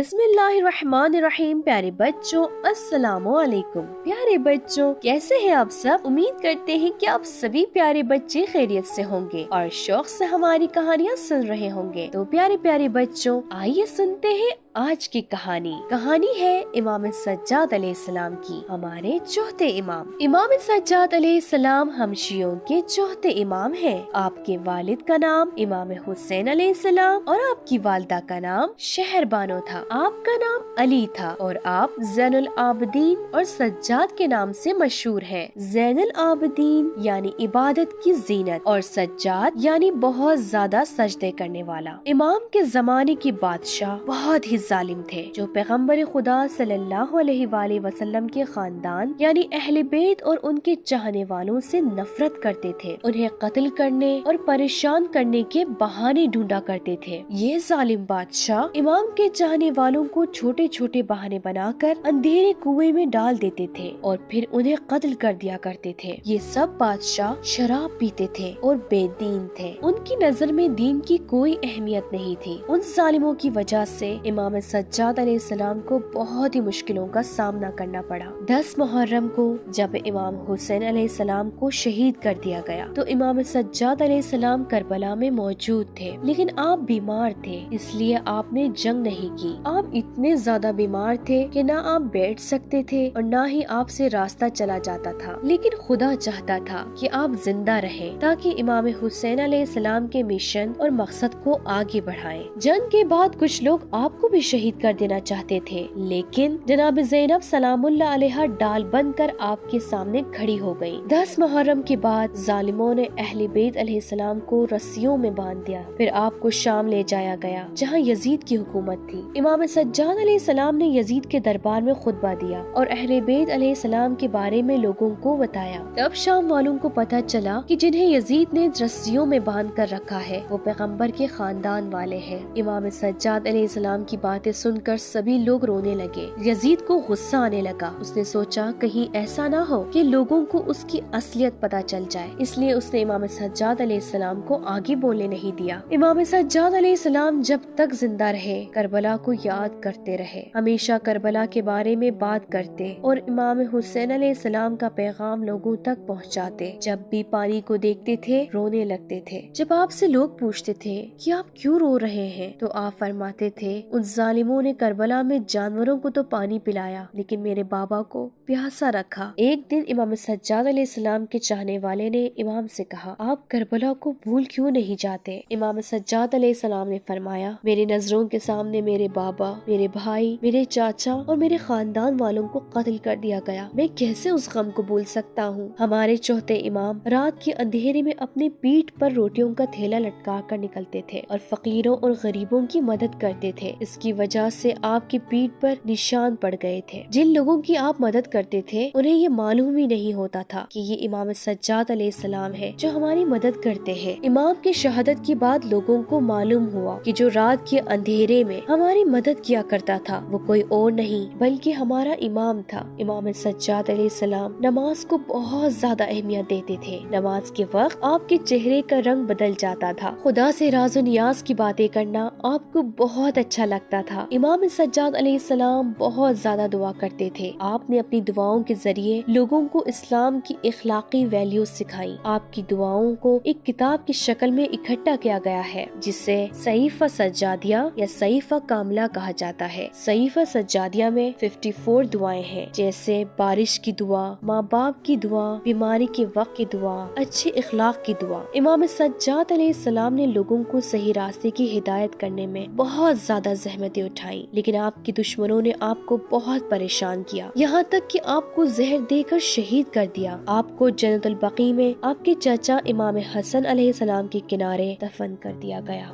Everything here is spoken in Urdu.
بسم اللہ الرحمن الرحیم۔ پیارے بچوں السلام علیکم۔ پیارے بچوں کیسے ہیں آپ سب؟ امید کرتے ہیں کہ آپ سبھی پیارے بچے خیریت سے ہوں گے اور شوق سے ہماری کہانیاں سن رہے ہوں گے۔ تو پیارے بچوں آئیے سنتے ہیں آج کی کہانی ہے امام سجاد علیہ السلام کی، ہمارے چوتھے امام۔ امام سجاد علیہ السلام ہم شیعوں کے چوتھے امام ہیں۔ آپ کے والد کا نام امام حسین علیہ السلام اور آپ کی والدہ کا نام شہر بانو تھا۔ آپ کا نام علی تھا اور آپ زین العابدین اور سجاد کے نام سے مشہور ہیں۔ زین العابدین یعنی عبادت کی زینت اور سجاد یعنی بہت زیادہ سجدے کرنے والا۔ امام کے زمانے کی بادشاہ بہت ہی ظالم تھے، جو پیغمبر خدا صلی اللہ علیہ وآلہ وسلم کے خاندان یعنی اہل بیت اور ان کے چاہنے والوں سے نفرت کرتے تھے، انہیں قتل کرنے اور پریشان کرنے کے بہانے ڈھونڈا کرتے تھے۔ یہ ظالم بادشاہ امام کے چاہنے والوں کو چھوٹے چھوٹے بہانے بنا کر اندھیرے کنویں میں ڈال دیتے تھے اور پھر انہیں قتل کر دیا کرتے تھے۔ یہ سب بادشاہ شراب پیتے تھے اور بے دین تھے، ان کی نظر میں دین کی کوئی اہمیت نہیں تھی۔ ان ظالموں کی وجہ سے امام سجاد علیہ السلام کو بہت ہی مشکلوں کا سامنا کرنا پڑا۔ 10 محرم کو جب امام حسین علیہ السلام کو شہید کر دیا گیا تو امام سجاد علیہ السلام کربلا میں موجود تھے، لیکن آپ بیمار تھے، اس لیے آپ نے جنگ نہیں کی۔ آپ اتنے زیادہ بیمار تھے کہ نہ آپ بیٹھ سکتے تھے اور نہ ہی آپ سے راستہ چلا جاتا تھا، لیکن خدا چاہتا تھا کہ آپ زندہ رہیں تاکہ امام حسین علیہ السلام کے مشن اور مقصد کو آگے بڑھائیں۔ جنگ کے بعد کچھ لوگ آپ کو بھی شہید کر دینا چاہتے تھے، لیکن جناب زینب سلام اللہ علیہا ڈال بن کر آپ کے سامنے کھڑی ہو گئی۔ 10 محرم کے بعد ظالموں نے اہل بیت علیہ السلام کو رسیوں میں باندھ دیا، پھر آپ کو شام لے جایا گیا جہاں یزید کی حکومت تھی۔ امام سجاد علیہ السلام نے یزید کے دربار میں خطبہ دیا اور اہل بیت علیہ السلام کے بارے میں لوگوں کو بتایا۔ تب شام والوں کو پتہ چلا کہ جنہیں یزید نے رسیوں میں باندھ کر رکھا ہے وہ پیغمبر کے خاندان والے ہیں۔ امام سجاد علیہ السلام کی باتیں سن کر سبھی لوگ رونے لگے۔ یزید کو غصہ آنے لگا، اس نے سوچا کہیں ایسا نہ ہو کہ لوگوں کو اس کی اصلیت پتہ چل جائے، اس لیے اس نے امام سجاد علیہ السلام کو آگے بولنے نہیں دیا۔ امام سجاد علیہ السلام جب تک زندہ رہے کربلا کو یاد کرتے رہے، ہمیشہ کربلا کے بارے میں بات کرتے اور امام حسین علیہ السلام کا پیغام لوگوں تک پہنچاتے۔ جب بھی پانی کو دیکھتے تھے رونے لگتے تھے۔ جب آپ سے لوگ پوچھتے تھے کہ آپ کیوں رو رہے ہیں تو آپ فرماتے تھے ان ظالموں نے کربلا میں جانوروں کو تو پانی پلایا لیکن میرے بابا کو پیاسا رکھا۔ ایک دن امام سجاد علیہ السلام کے چاہنے والے نے امام سے کہا آپ کربلا کو بھول کیوں نہیں جاتے؟ امام سجاد علیہ السلام نے فرمایا میری نظروں کے سامنے میرے بابا، میرے بھائی، میرے چاچا اور میرے خاندان والوں کو قتل کر دیا گیا، میں کیسے اس غم کو بھول سکتا ہوں؟ ہمارے چوتھے امام رات کے اندھیرے میں اپنی پیٹھ پر روٹیوں کا تھیلا لٹکا کر نکلتے تھے اور فقیروں اور غریبوں کی مدد کرتے تھے، اس کی وجہ سے آپ کی پیٹھ پر نشان پڑ گئے تھے۔ جن لوگوں کی آپ مدد کرتے تھے انہیں یہ معلوم ہی نہیں ہوتا تھا کہ یہ امام سجاد علیہ السلام ہے جو ہماری مدد کرتے ہیں۔ امام کی شہادت کے بعد لوگوں کو معلوم ہوا کہ جو رات کے اندھیرے میں ہماری مدد کیا کرتا تھا وہ کوئی اور نہیں بلکہ ہمارا امام تھا۔ امام سجاد علیہ السلام نماز کو بہت زیادہ اہمیت دیتے تھے۔ نماز کے وقت آپ کے چہرے کا رنگ بدل جاتا تھا۔ خدا سے راز و نیاز کی باتیں کرنا آپ کو بہت اچھا لگتا تھا۔ امام سجاد علیہ السلام بہت زیادہ دعا کرتے تھے۔ آپ نے اپنی دعاؤں کے ذریعے لوگوں کو اسلام کی اخلاقی ویلیوز سکھائی۔ آپ کی دعاؤں کو ایک کتاب کی شکل میں اکٹھا کیا گیا ہے جسے صحیفہ سجادیہ یا صحیفہ کاملہ کہا جاتا ہے۔ صحیفہ سجادیہ میں 54 دعائیں ہیں، جیسے بارش کی دعا، ماں باپ کی دعا، بیماری کے وقت کی دعا، اچھے اخلاق کی دعا۔ امام سجاد علیہ السلام نے لوگوں کو صحیح راستے کی ہدایت کرنے میں بہت زیادہ زحمتیں اٹھائیں، لیکن آپ کے دشمنوں نے آپ کو بہت پریشان کیا، یہاں تک کہ آپ کو زہر دے کر شہید کر دیا۔ آپ کو جنت البقیع میں آپ کے چچا امام حسن علیہ السلام کے کنارے دفن کر دیا گیا۔